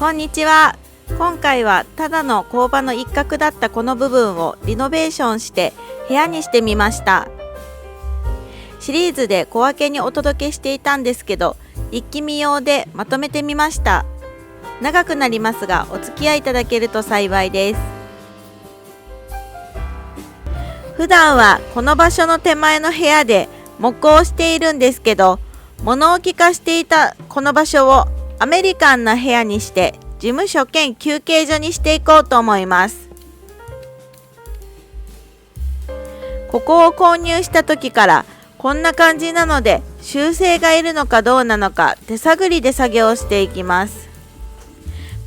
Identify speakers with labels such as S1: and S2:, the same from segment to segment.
S1: こんにちは。今回はただの工場の一角だったこの部分をリノベーションして部屋にしてみました。シリーズで小分けにお届けしていたんですけど、一気見用でまとめてみました。長くなりますがお付き合いいただけると幸いです。普段はこの場所の手前の部屋で木工をしているんですけど、物置化していたこの場所をアメリカンな部屋にして事務所兼休憩所にしていこうと思います。ここを購入した時からこんな感じなので、修正がいるのかどうなのか手探りで作業をしていきます。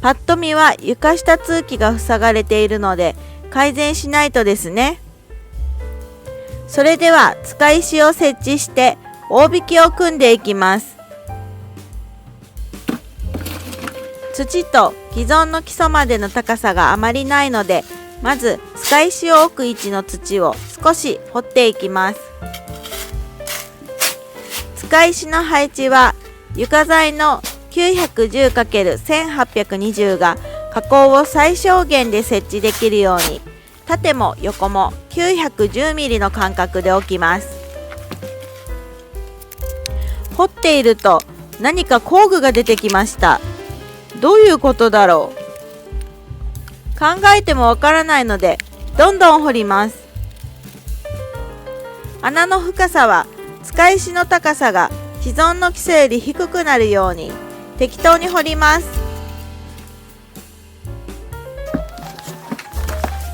S1: パッと見は床下通気が塞がれているので改善しないとですね。それでは使い石を設置して大引きを組んでいきます。土と既存の基礎までの高さがあまりないので、まず使い石を置く位置の土を少し掘っていきます。使い石の配置は床材の 910×1820 が加工を最小限で設置できるように、縦も横も 910mm の間隔で置きます。掘っていると何か工具が出てきました。どういうことだろう。考えてもわからないのでどんどん掘ります。穴の深さは使い石の高さが既存の基礎より低くなるように適当に掘ります。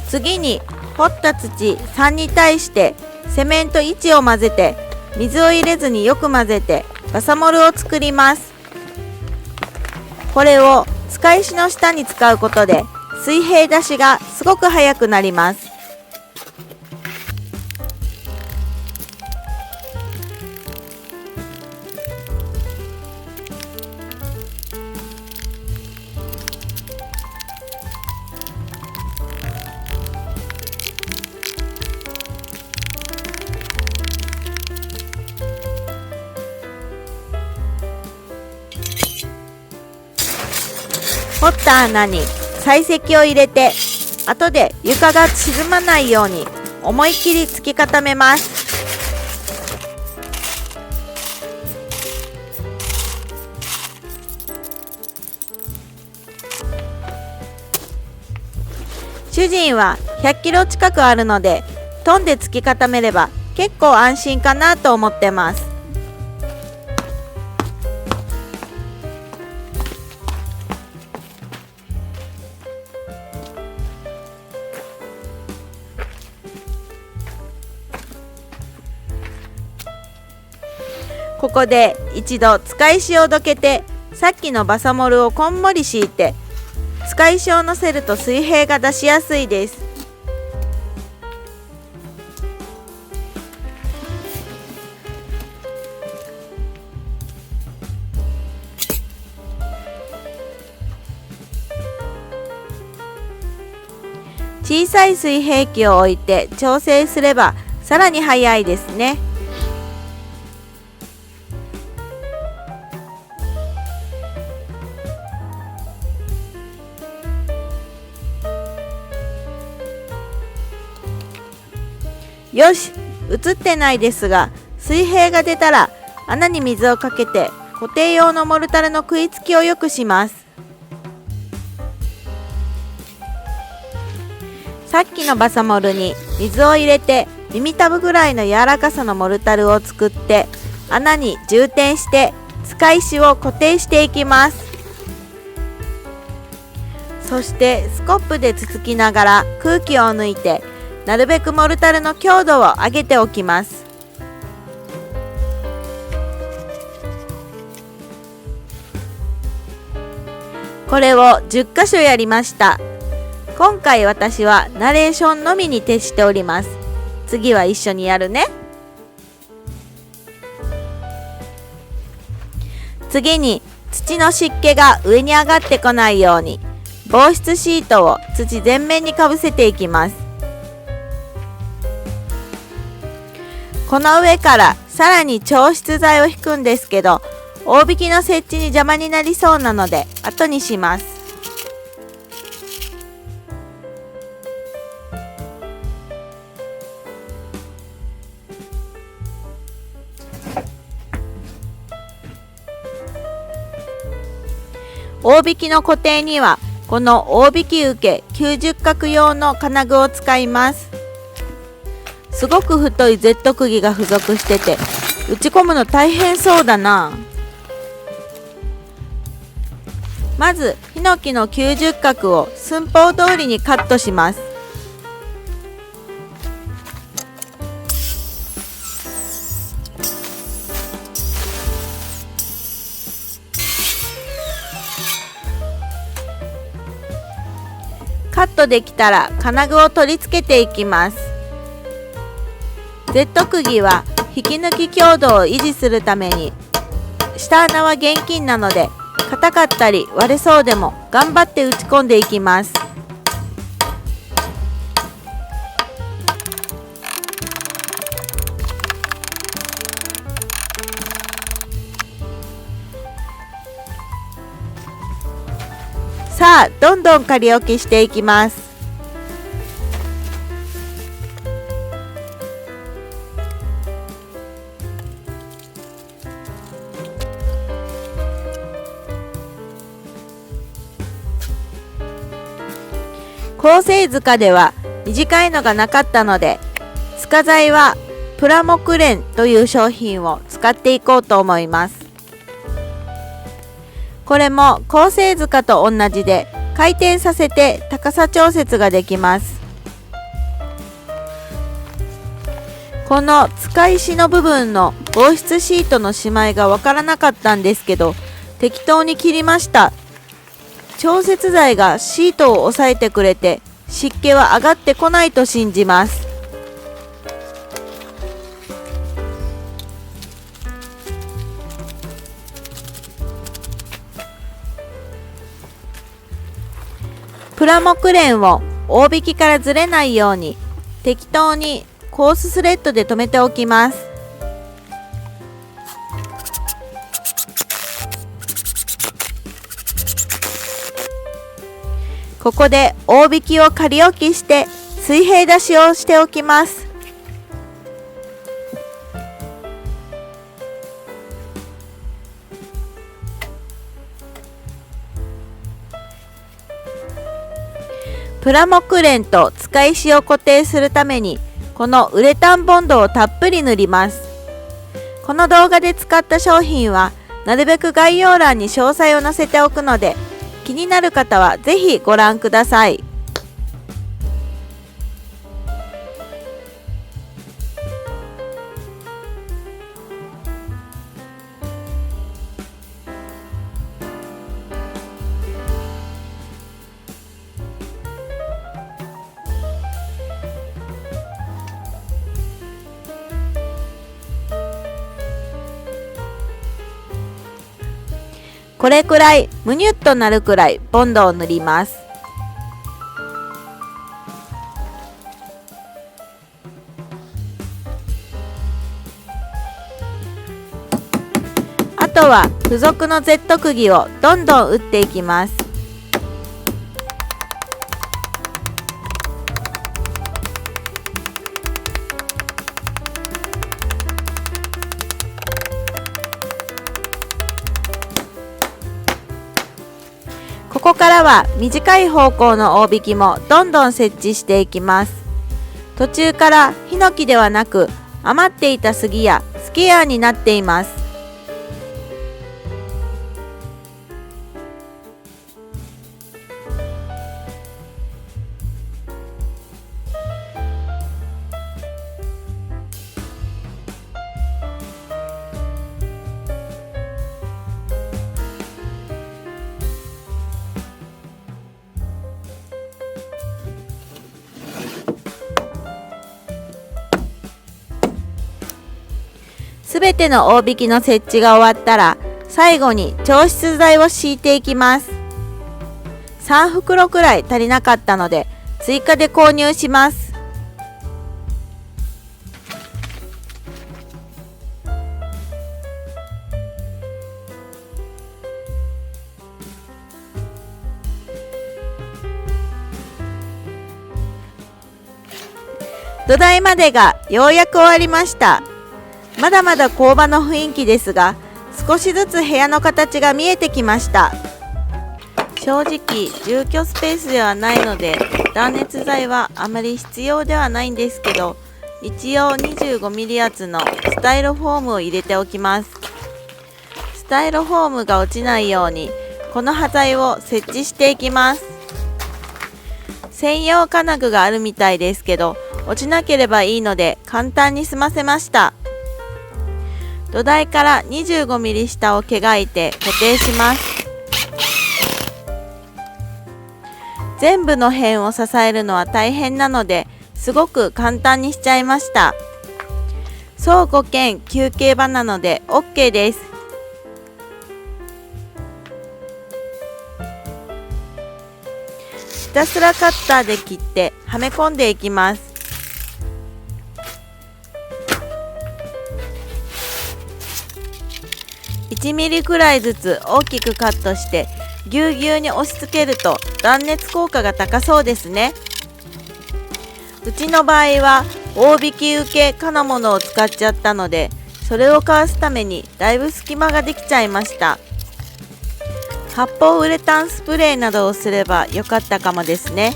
S1: 次に掘った土3に対してセメント1を混ぜて、水を入れずによく混ぜてバサモルを作ります。これを使い石の下に使うことで水平出しがすごく速くなります。掘った穴に砕石を入れて、後で床が沈まないように思いっきり突き固めます。主人は100キロ近くあるので、トンで突き固めれば結構安心かなと思ってます。ここで一度使い石をどけて、さっきのバサモルをこんもり敷いて使い石を乗せると水平が出しやすいです。小さい水平器を置いて調整すればさらに早いですね。よし、映ってないですが、水平が出たら穴に水をかけて固定用のモルタルの食いつきを良くします。さっきのバサモルに水を入れて耳たぶぐらいの柔らかさのモルタルを作って、穴に充填して使い石を固定していきます。そしてスコップでつつきながら空気を抜いて、なるべくモルタルの強度を上げておきます。これを10箇所やりました。今回私はナレーションのみに徹しております。次は一緒にやるね。次に土の湿気が上に上がってこないように防湿シートを土全面にかぶせていきます。この上からさらに調湿剤を引くんですけど、大引きの設置に邪魔になりそうなので後にします。大引きの固定にはこの大引き受け90角用の金具を使います。すごく太い Z 釘が付属してて打ち込むの大変そうだな。まずヒノキの90角を寸法通りにカットします。カットできたら金具を取り付けていきます。Z 釘は引き抜き強度を維持するために下穴は厳禁なので、硬かったり割れそうでも頑張って打ち込んでいきます。さあどんどん仮置きしていきます。構成塚では短いのがなかったので、塚材はプラモクレンという商品を使っていこうと思います。これも構成塚と同じで回転させて高さ調節ができます。この使い石の部分の防湿シートのしまいがわからなかったんですけど、適当に切りました。調節剤がシートを押さえてくれて湿気は上がってこないと信じます。プラモクレンを大引きからずれないように適当にコーススレッドで留めておきます。ここで大引きを仮置きして水平出しをしておきます。プラモクレンと使い石を固定するためにこのウレタンボンドをたっぷり塗ります。この動画で使った商品はなるべく概要欄に詳細を載せておくので、気になる方はぜひご覧ください。これくらいむにゅっとなるくらいボンドを塗ります。あとは付属の Z 釘をどんどん打っていきます。ここからは短い方向の大引きもどんどん設置していきます。途中からヒノキではなく余っていた杉やスケアになっています。すべての大引きの設置が終わったら最後に調湿剤を敷いていきます。3袋くらい足りなかったので追加で購入します。土台までがようやく終わりました。まだまだ工場の雰囲気ですが、少しずつ部屋の形が見えてきました。正直住居スペースではないので断熱材はあまり必要ではないんですけど、一応 25mm 厚のスタイロフォームを入れておきます。スタイロフォームが落ちないようにこの端材を設置していきます。専用金具があるみたいですけど、落ちなければいいので簡単に済ませました。土台から 25mm 下をけがいて固定します。全部の辺を支えるのは大変なのですごく簡単にしちゃいました。倉庫兼休憩場なので OK です。ひたすらカッターで切ってはめ込んでいきます。1ミリくらいずつ大きくカットしてぎゅうぎゅうに押し付けると断熱効果が高そうですね。うちの場合は大引き受け金物を使っちゃったので、それをかわすためにだいぶ隙間ができちゃいました。発泡ウレタンスプレーなどをすればよかったかもですね。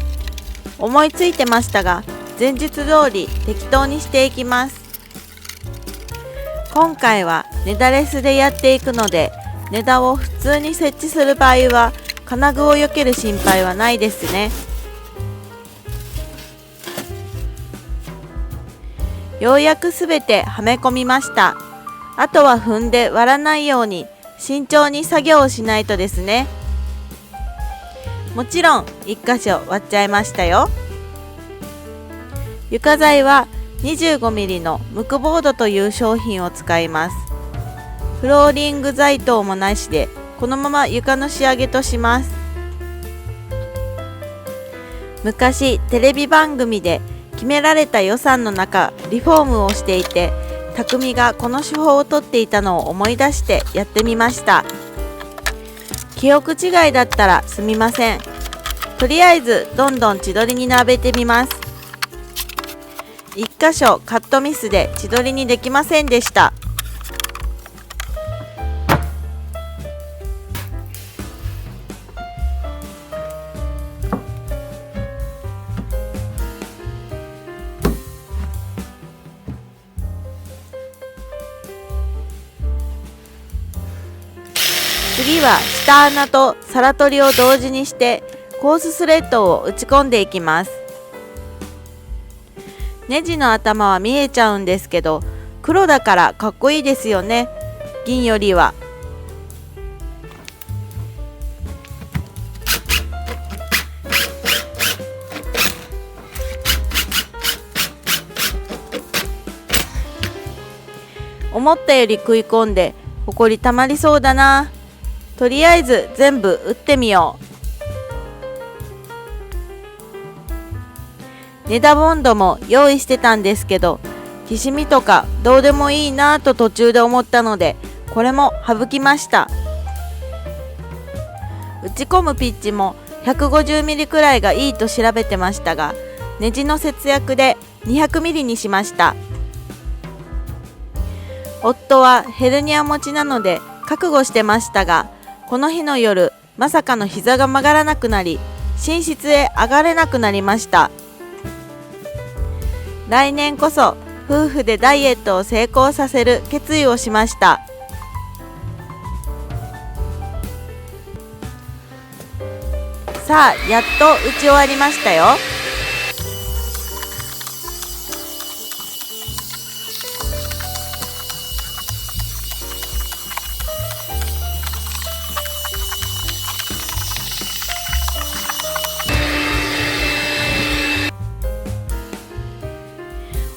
S1: 思いついてましたが前述通り適当にしていきます。今回は根だれスでやっていくので、根太を普通に設置する場合は金具を避ける心配はないですね。ようやくすべてはめ込みました。あとは踏んで割らないように慎重に作業をしないとですね。もちろん1箇所割っちゃいましたよ。床材は 25mm のムクボードという商品を使います。フローリング材等もなしでこのまま床の仕上げとします。昔テレビ番組で決められた予算の中リフォームをしていて、匠がこの手法をとっていたのを思い出してやってみました。記憶違いだったらすみません。とりあえずどんどん千鳥に並べてみます。1箇所カットミスで千鳥にできませんでした。次は下穴と皿取りを同時にしてコーススレッドを打ち込んでいきます。ネジの頭は見えちゃうんですけど、黒だからかっこいいですよね、銀よりは。思ったより食い込んでほこりたまりそうだな。とりあえず全部打ってみよう。ネダボンドも用意してたんですけど、きしみとかどうでもいいなぁと途中で思ったので、これも省きました。打ち込むピッチも 150mm くらいがいいと調べてましたが、ネジの節約で 200mm にしました。夫はヘルニア持ちなので覚悟してましたが、この日の夜まさかの膝が曲がらなくなり、寝室へ上がれなくなりました。来年こそ夫婦でダイエットを成功させる決意をしました。さあやっと打ち終わりましたよ。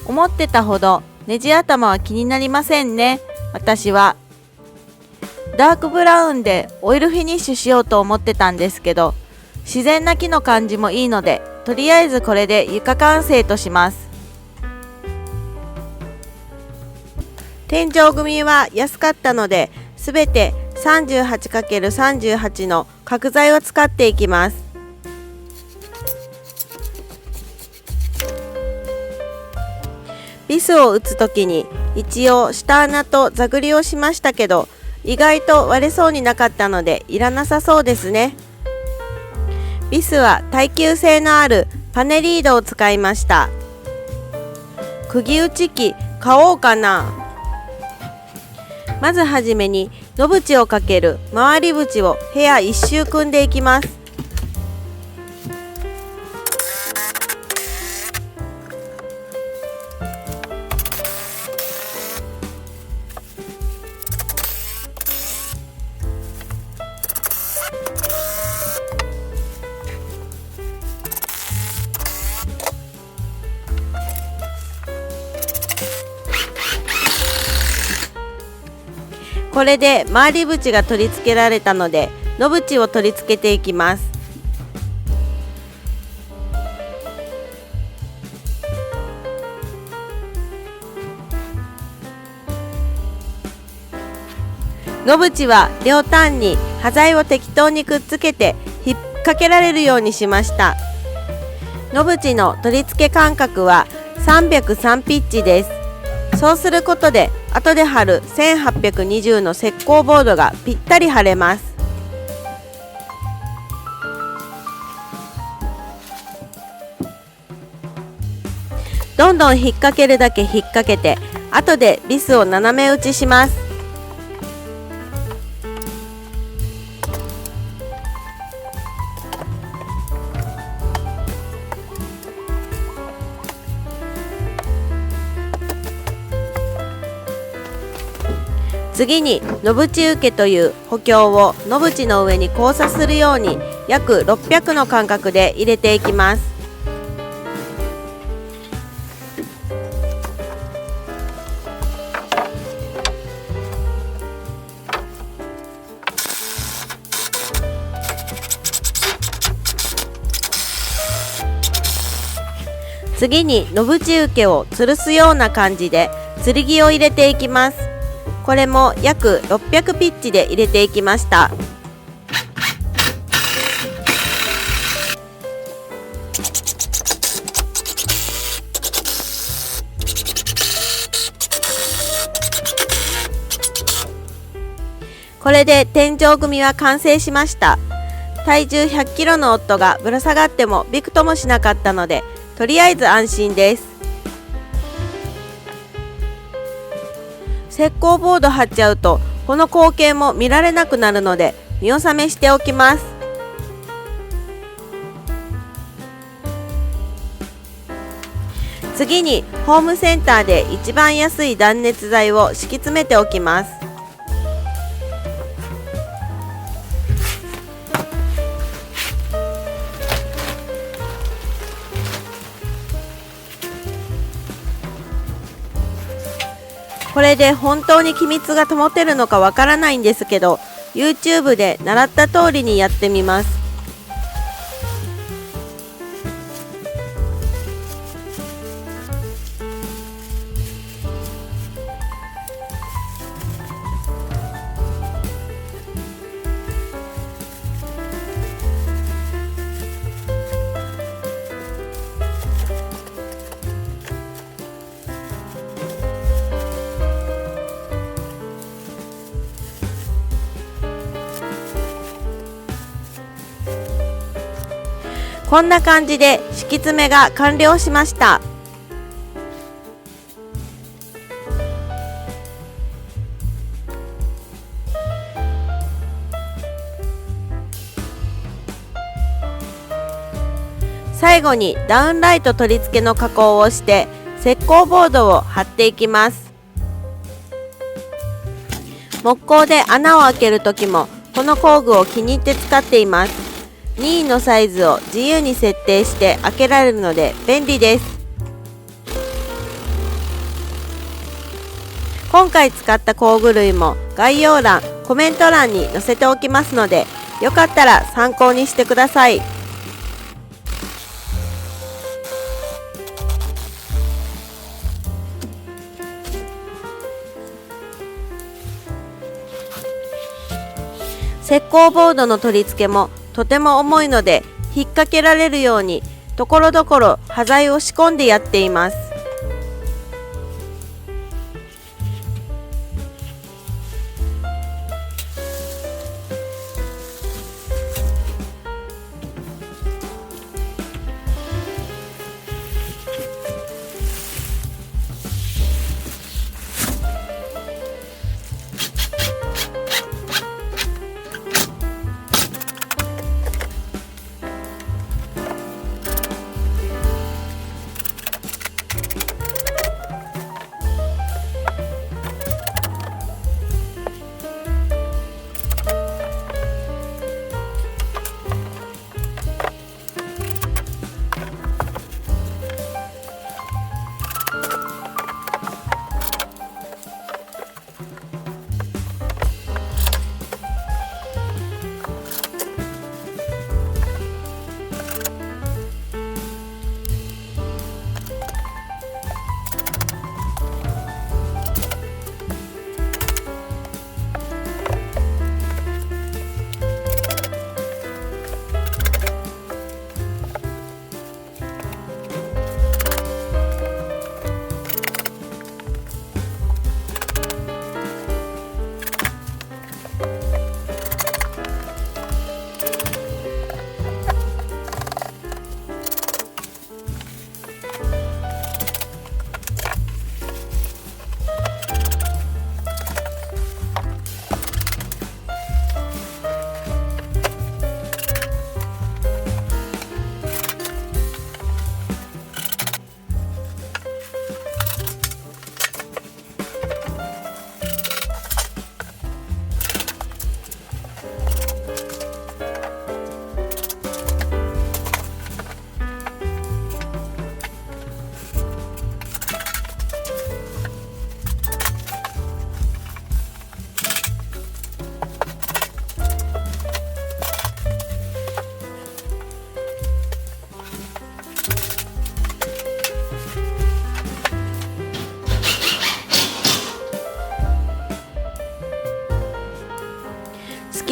S1: 思ってたほどネジ頭は気になりませんね。私はダークブラウンでオイルフィニッシュしようと思ってたんですけど、自然な木の感じもいいので、とりあえずこれで床完成とします。天井組は安かったので、すべて 38×38 の角材を使っていきます。ビスを打つときに一応下穴と座繰りをしましたけど、意外と割れそうになかったのでいらなさそうですね。ビスは耐久性のあるパネリードを使いました。釘打ち機買おうかな。まずはじめに野縁をかける回り縁を部屋一周組んでいきます。これで回り縁が取り付けられたので、野縁を取り付けていきます。野縁は両端に端材を適当にくっつけて引っ掛けられるようにしました。野縁の取り付け間隔は303ピッチです。そうすることで後で貼る1820の石膏ボードがぴったり貼れます。どんどん引っ掛けるだけ引っ掛けて、後でビスを斜め打ちします。次に野縁受けという補強を野縁の上に交差するように約600の間隔で入れていきます。次に野縁受けを吊るすような感じで吊り木を入れていきます。これも約600ピッチで入れていきました。これで天井組は完成しました。体重100キロの夫がぶら下がってもびくともしなかったので、とりあえず安心です。石膏ボード貼っちゃうとこの光景も見られなくなるので見納めしておきます。次にホームセンターで一番安い断熱材を敷き詰めておきます。これで本当に気密が保てるのかわからないんですけど、 YouTube で習った通りにやってみます。こんな感じで敷き詰めが完了しました。最後にダウンライト取り付けの加工をして石膏ボードを貼っていきます。木工で穴を開ける時もこの工具を気に入って使っています。任意のサイズを自由に設定して開けられるので便利です。今回使った工具類も概要欄、コメント欄に載せておきますので、よかったら参考にしてください。石膏ボードの取り付けもとても重いので、引っ掛けられるようにところどころ端材を仕込んでやっています。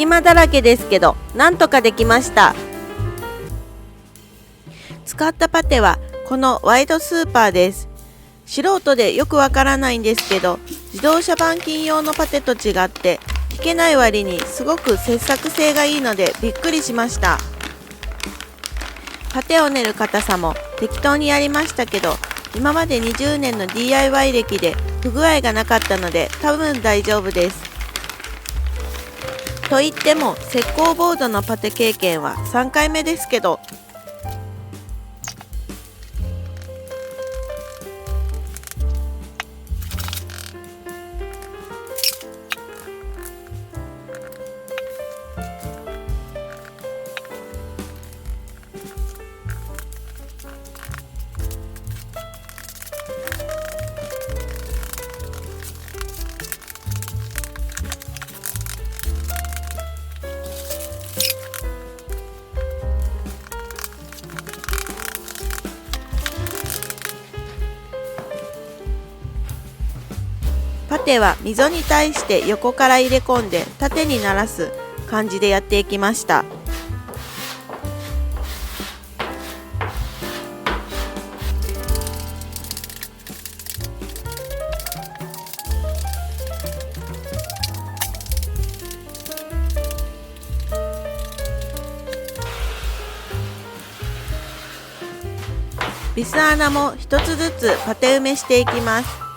S1: 間だらけですけどなんとかできました。使ったパテはこのワイドスーパーです。素人でよくわからないんですけど、自動車板金用のパテと違って引けない割にすごく切削性がいいのでびっくりしました。パテを練る硬さも適当にやりましたけど、今まで20年の DIY 歴で不具合がなかったので多分大丈夫です。と言っても石膏ボードのパテ経験は3回目ですけど、パテは溝に対して横から入れ込んで縦にならす感じでやっていきました。ビス穴も一つずつパテ埋めしていきます。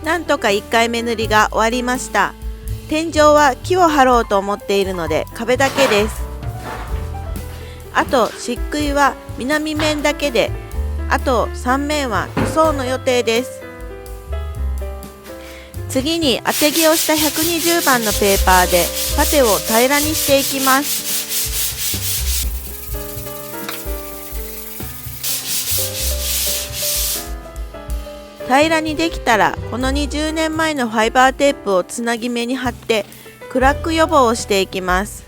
S1: なんとか1回目塗りが終わりました。天井は木を貼ろうと思っているので壁だけです。あと漆喰は南面だけで、あと3面は塗装の予定です。次に当て木をした120番のペーパーでパテを平らにしていきます。平らにできたらこの20年前のファイバーテープをつなぎ目に貼ってクラック予防をしていきます。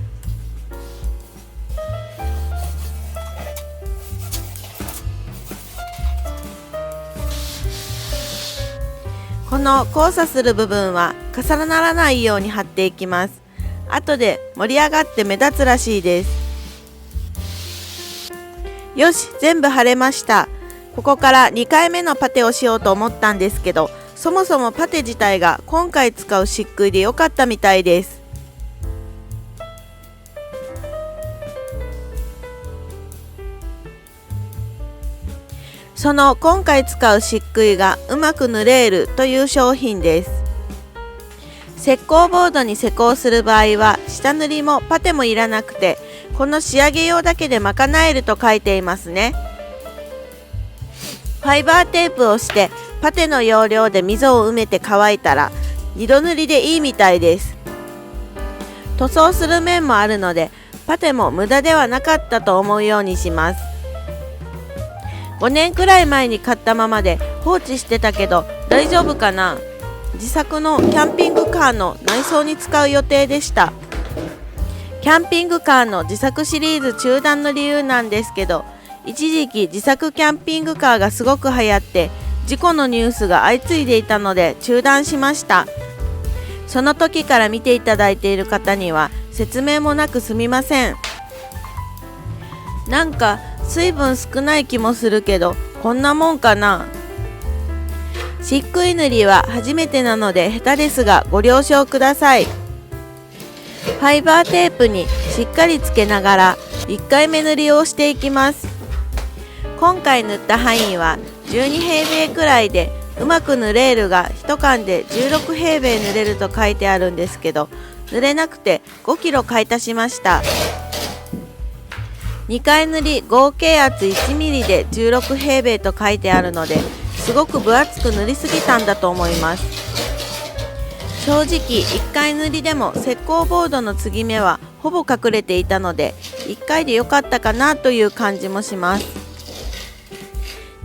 S1: この交差する部分は重ならないように貼っていきます。後で盛り上がって目立つらしいです。よし、全部貼れました。ここから2回目のパテをしようと思ったんですけど、そもそもパテ自体が今回使う漆喰で良かったみたいです。その今回使う漆喰がうまく塗れるという商品です。石膏ボードに施工する場合は下塗りもパテもいらなくて、この仕上げ用だけで賄えると書いていますね。ファイバーテープをしてパテの要領で溝を埋めて乾いたら2度塗りでいいみたいです。塗装する面もあるのでパテも無駄ではなかったと思うようにします。5年くらい前に買ったままで放置してたけど大丈夫かな。自作のキャンピングカーの内装に使う予定でした。キャンピングカーの自作シリーズ中断の理由なんですけど、一時期自作キャンピングカーがすごく流行って事故のニュースが相次いでいたので中断しました。その時から見ていただいている方には説明もなくすみません。なんか水分少ない気もするけどこんなもんかな。漆喰塗りは初めてなので下手ですがご了承ください。ファイバーテープにしっかりつけながら1回目塗りをしていきます。今回塗った範囲は12平米くらいで、うまく塗れるが1缶で16平米塗れると書いてあるんですけど、塗れなくて5キロ買い足しました。2回塗り合計圧1ミリで16平米と書いてあるので、すごく分厚く塗りすぎたんだと思います。正直1回塗りでも石膏ボードの継ぎ目はほぼ隠れていたので1回で良かったかなという感じもします。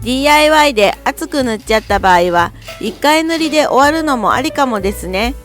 S1: DIY で厚く塗っちゃった場合は1回塗りで終わるのもありかもですね。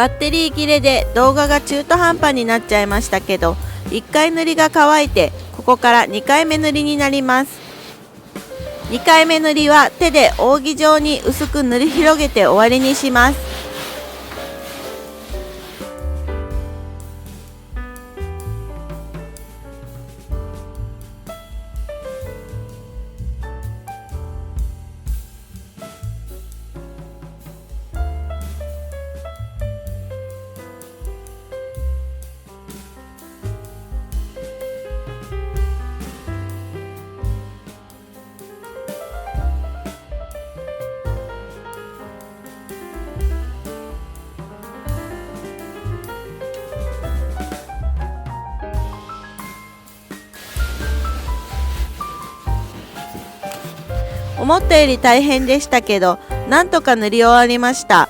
S1: バッテリー切れで動画が中途半端になっちゃいましたけど、1回塗りが乾いてここから2回目塗りになります。2回目塗りは手で扇状に薄く塗り広げて終わりにします。思ったより大変でしたけど、なんとか塗り終わりました。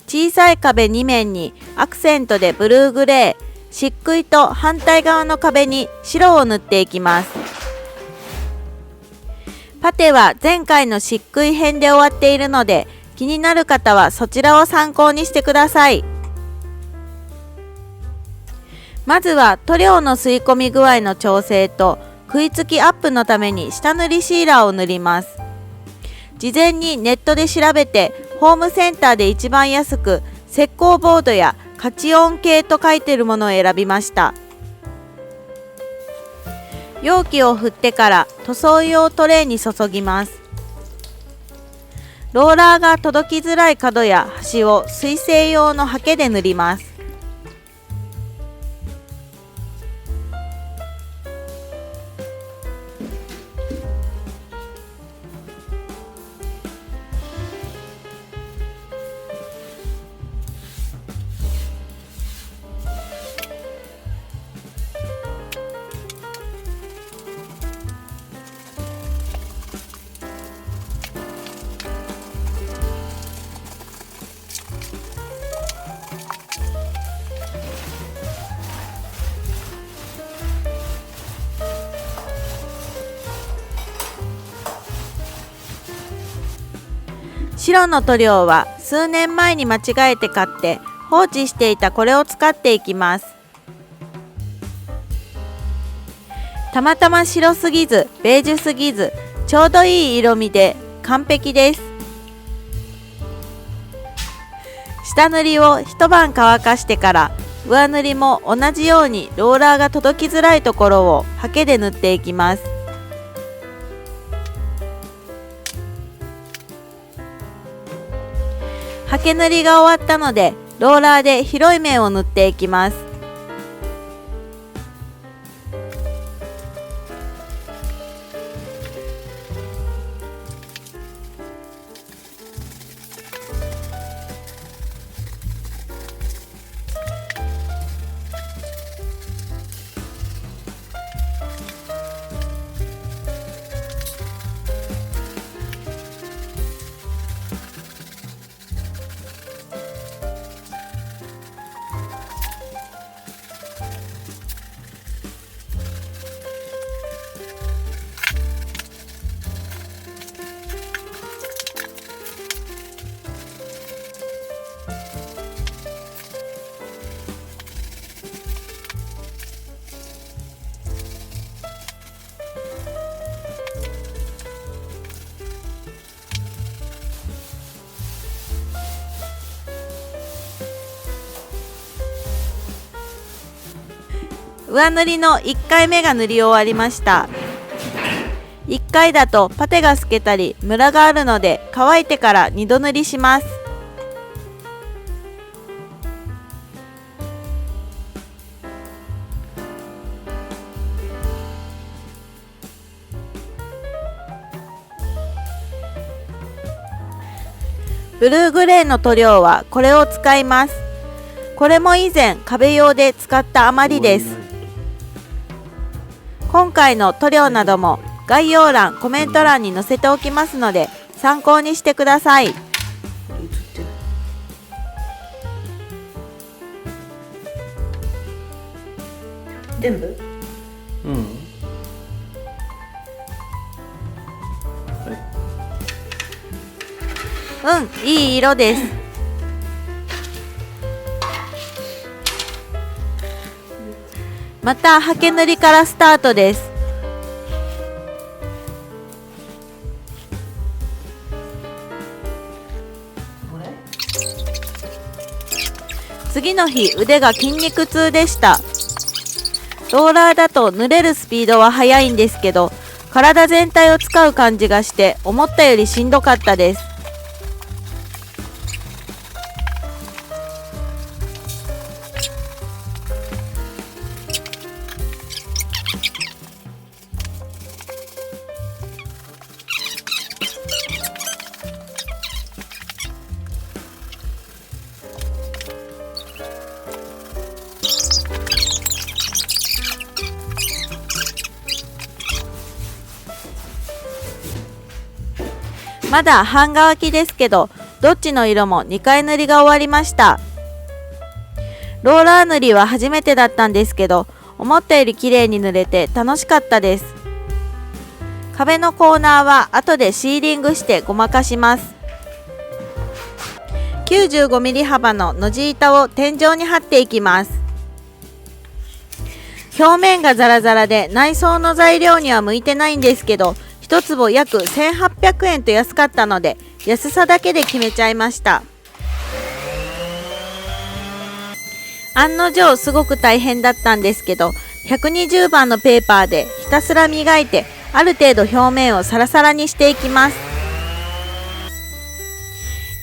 S1: 小さい壁2面にアクセントでブルーグレー、漆喰と反対側の壁に白を塗っていきます。パテは前回の漆喰編で終わっているので、気になる方はそちらを参考にしてください。まずは塗料の吸い込み具合の調整と食いつきアップのために下塗りシーラーを塗ります。事前にネットで調べてホームセンターで一番安く石膏ボードやカチオン系と書いているものを選びました。容器を振ってから塗装用トレーに注ぎます。ローラーが届きづらい角や端を水性用のハケで塗ります。白の塗料は数年前に間違えて買って放置していたこれを使っていきます。たまたま白すぎずベージュすぎずちょうどいい色味で完璧です。下塗りを一晩乾かしてから上塗りも同じようにローラーが届きづらいところをハケで塗っていきます。ハケ塗りが終わったのでローラーで広い面を塗っていきます。上塗りの1回目が塗り終わりました。1回だとパテが透けたりムラがあるので乾いてから2度塗りします。ブルーグレーの塗料はこれを使います。これも以前壁用で使った余りです。今回の塗料なども概要欄、コメント欄に載せておきますので参考にしてください。
S2: 全部？うん。
S1: いい色です。また刷毛塗りからスタートです。次の日、腕が筋肉痛でした。ローラーだと濡れるスピードは速いんですけど、体全体を使う感じがして思ったよりしんどかったです。まだ半乾きですけど、どっちの色も2回塗りが終わりました。ローラー塗りは初めてだったんですけど、思ったより綺麗に塗れて楽しかったです。壁のコーナーは後でシーリングしてごまかします。95ミリ幅ののじ板を天井に貼っていきます。表面がザラザラで内装の材料には向いてないんですけど、1坪約1800円と安かったので、安さだけで決めちゃいました。案の定すごく大変だったんですけど、120番のペーパーでひたすら磨いて、ある程度表面をサラサラにしていきます。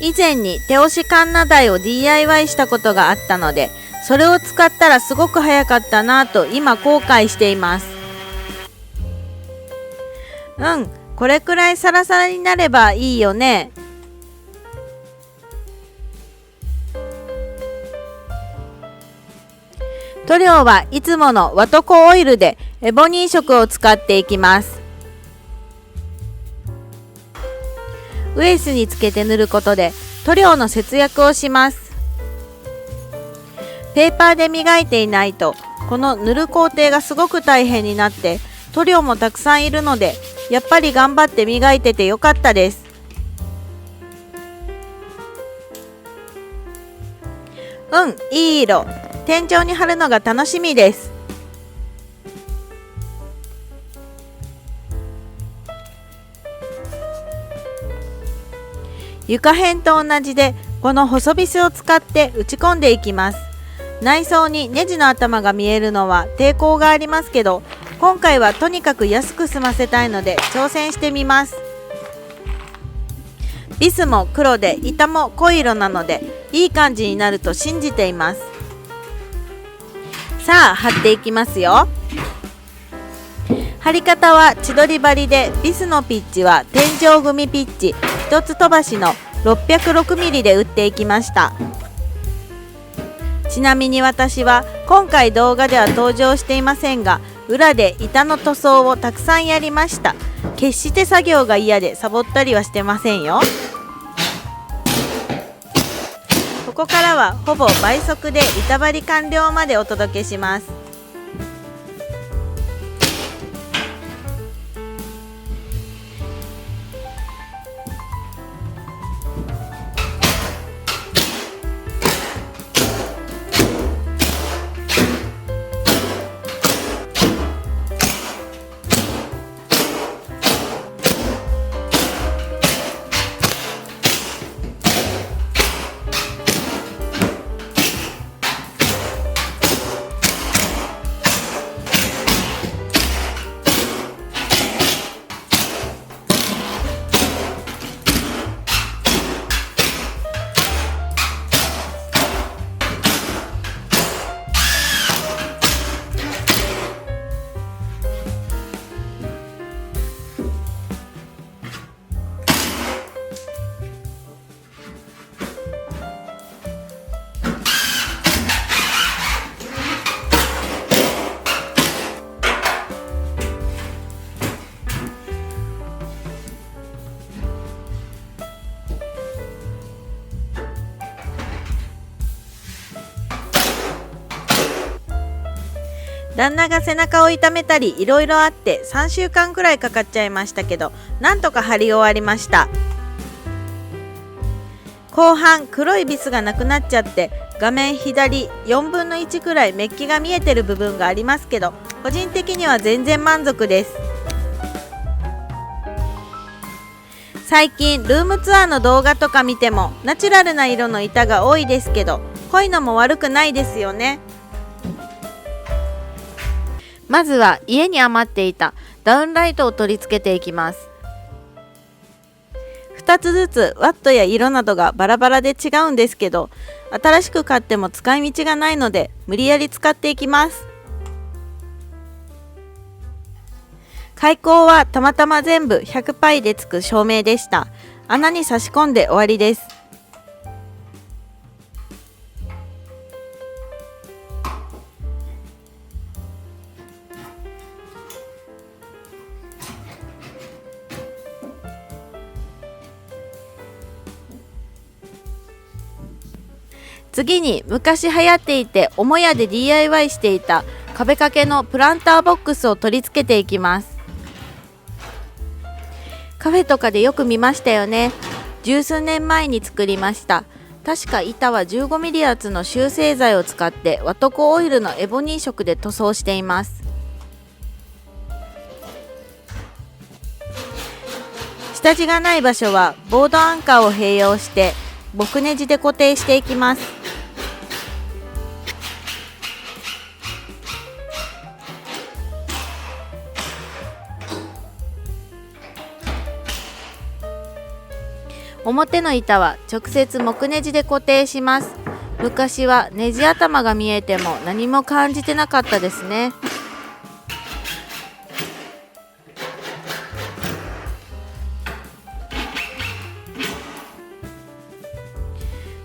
S1: 以前に手押しカンナ台を DIY したことがあったので、それを使ったらすごく早かったなぁと今後悔しています。これくらいサラサラになればいいよね。塗料はいつものワトコオイルでエボニー色を使っていきます。ウエスにつけて塗ることで塗料の節約をします。ペーパーで磨いていないとこの塗る工程がすごく大変になって、塗料もたくさんいるので、やっぱり頑張って磨いててよかったです。いい色。天井に貼るのが楽しみです。床片と同じで、この細ビスを使って打ち込んでいきます。内装にネジの頭が見えるのは抵抗がありますけど、今回はとにかく安く済ませたいので挑戦してみます。ビスも黒で板も濃い色なのでいい感じになると信じています。さあ貼っていきますよ。貼り方は千鳥針で、ビスのピッチは天井組ピッチ一つ飛ばしの606ミリで打っていきました。ちなみに私は今回動画では登場していませんが、裏で板の塗装をたくさんやりました。決して作業が嫌でサボったりはしてませんよ。ここからはほぼ倍速で板張り完了までお届けします。旦那が背中を痛めたりいろいろあって3週間くらいかかっちゃいましたけど、なんとか貼り終わりました。後半黒いビスがなくなっちゃって画面左4分の1くらいメッキが見えてる部分がありますけど、個人的には全然満足です。最近ルームツアーの動画とか見てもナチュラルな色の板が多いですけど、濃いのも悪くないですよね。まずは家に余っていたダウンライトを取り付けていきます。2つずつワットや色などがバラバラで違うんですけど、新しく買っても使い道がないので無理やり使っていきます。開口はたまたま全部100パイでつく照明でした。穴に差し込んで終わりです。次に昔流行っていて母屋で DIY していた壁掛けのプランターボックスを取り付けていきます。カフェとかでよく見ましたよね。十数年前に作りました。確か板は 15mm 厚の集成材を使ってワトコオイルのエボニー色で塗装しています。下地がない場所はボードアンカーを併用して木ネジで固定していきます。表の板は直接木ネジで固定します。昔はネジ頭が見えても何も感じてなかったですね。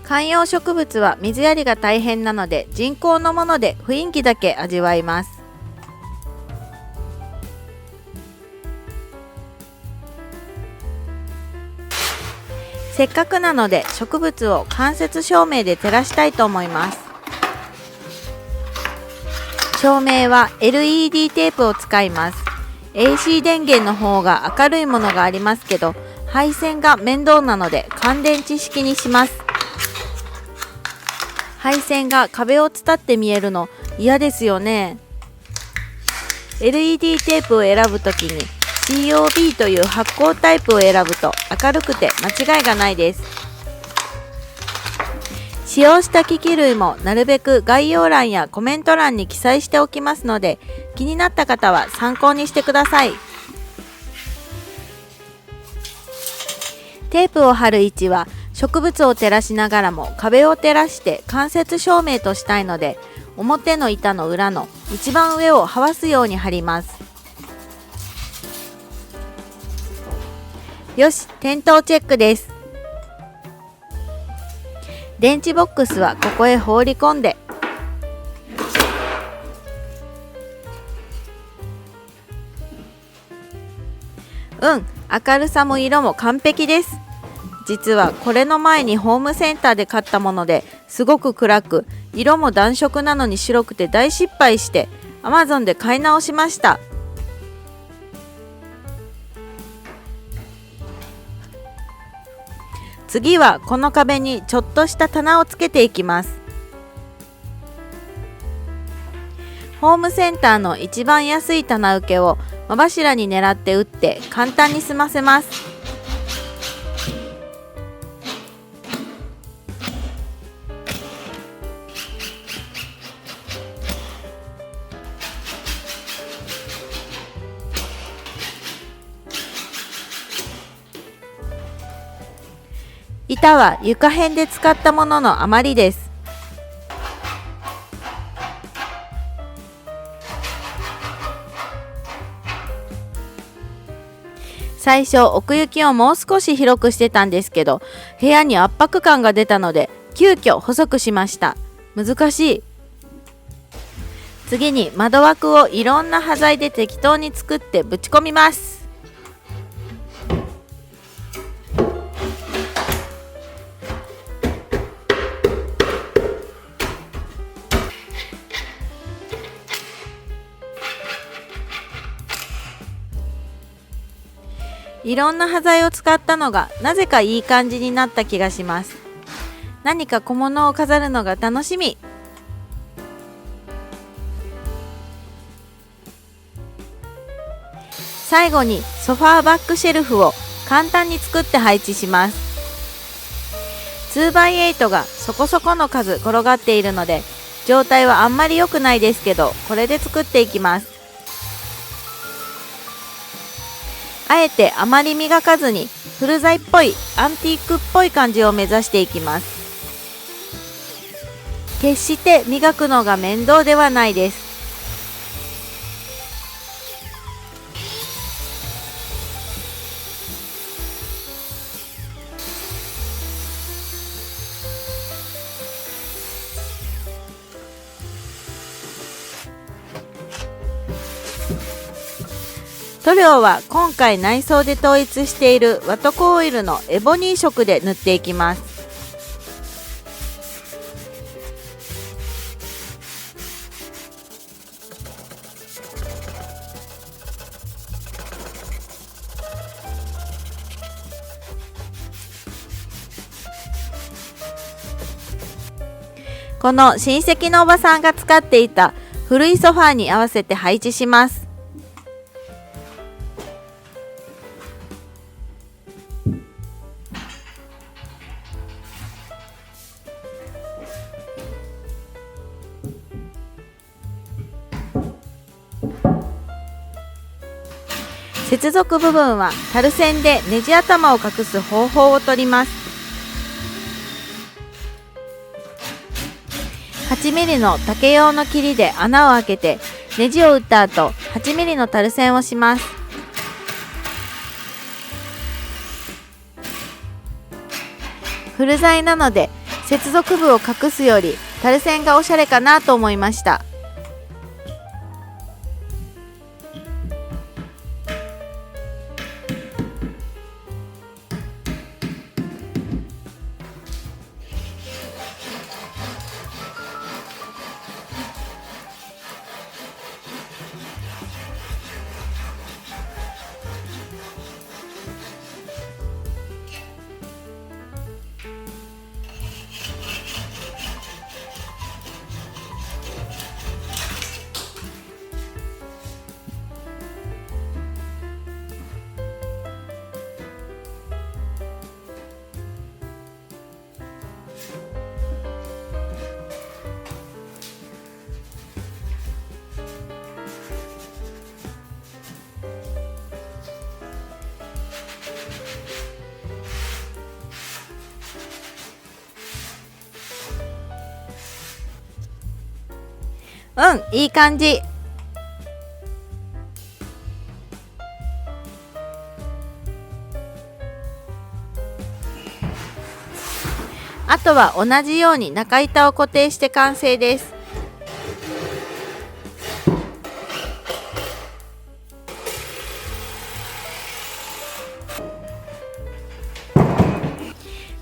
S1: 観葉植物は水やりが大変なので人工のもので雰囲気だけ味わいます。せっかくなので植物を間接照明で照らしたいと思います。照明は LED テープを使います。 AC 電源の方が明るいものがありますけど、配線が面倒なので乾電池式にします。配線が壁を伝って見えるの嫌ですよね。 LED テープを選ぶときに COB という発光タイプを選ぶと明るくて間違いがないです。使用した機器類もなるべく概要欄やコメント欄に記載しておきますので、気になった方は参考にしてください。テープを貼る位置は植物を照らしながらも壁を照らして間接照明としたいので、表の板の裏の一番上を這わすように貼ります。よし、点灯チェックです。電池ボックスはここへ放り込んで、明るさも色も完璧です。実はこれの前にホームセンターで買ったものですごく暗く、色も暖色なのに白くて大失敗して Amazon で買い直しました。次はこの壁にちょっとした棚をつけていきます。ホームセンターの一番安い棚受けを間柱に狙って打って簡単に済ませます。板は床片で使ったものの余りです。最初奥行きをもう少し広くしてたんですけど、部屋に圧迫感が出たので急遽細くしました。難しい。次に窓枠をいろんな端材で適当に作ってぶち込みます。いろんな端材を使ったのがなぜかいい感じになった気がします。何か小物を飾るのが楽しみ。最後にソファーバックシェルフを簡単に作って配置します。2×8 がそこそこの数転がっているので状態はあんまり良くないですけど、これで作っていきます。あえてあまり磨かずに古材っぽいアンティークっぽい感じを目指していきます。決して磨くのが面倒ではないです。塗料は今回内装で統一しているワトコオイルのエボニー色で塗っていきます。この親戚のおばさんが使っていた古いソファーに合わせて配置します。接続部分はタル線でネジ頭を隠す方法をとります。8ミリの竹用の切りで穴を開けてネジを打った後8ミリのタル線をします。古材なので接続部を隠すよりタル線がおしゃれかなと思いました。いい感じ。あとは同じように中板を固定して完成です。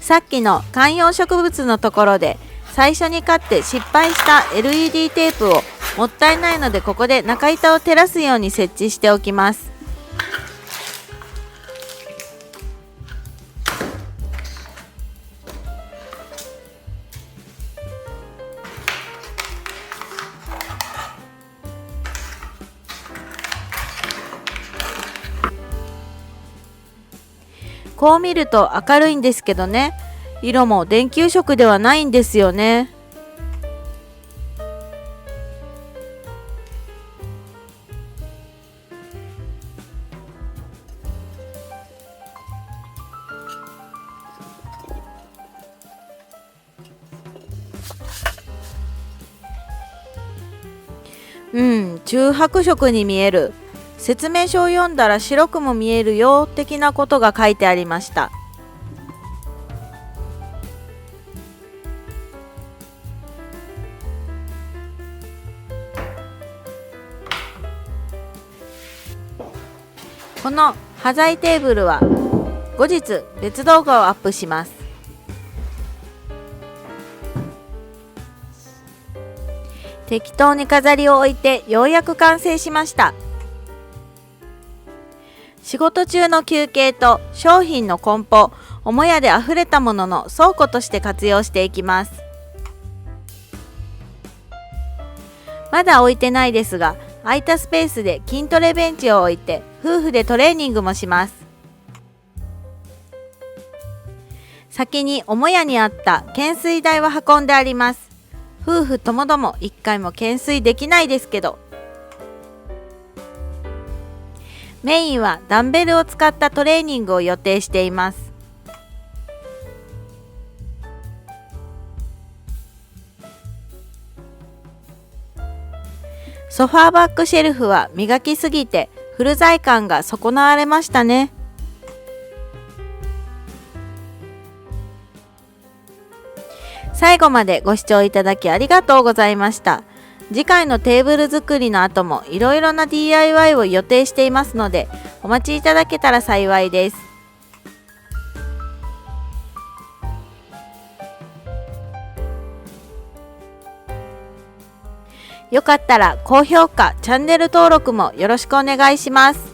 S1: さっきの観葉植物のところで最初に買って失敗した LED テープをもったいないのでここで中板を照らすように設置しておきます。こう見ると明るいんですけどね、色も電球色ではないんですよね。中白色に見える。説明書を読んだら白くも見えるよ的なことが書いてありました。この端材テーブルは後日別動画をアップします。適当に飾りを置いてようやく完成しました。仕事中の休憩と商品の梱包、母屋であふれたものの倉庫として活用していきます。まだ置いてないですが、空いたスペースで筋トレベンチを置いて夫婦でトレーニングもします。先に母屋にあった懸垂台は運んであります。夫婦ともども一回も懸垂できないですけど、メインはダンベルを使ったトレーニングを予定しています。ソファーバックシェルフは磨きすぎて古材感が損なわれましたね。最後までご視聴いただきありがとうございました。次回のテーブル作りの後もいろいろな DIY を予定していますので、お待ちいただけたら幸いです。よかったら高評価、チャンネル登録もよろしくお願いします。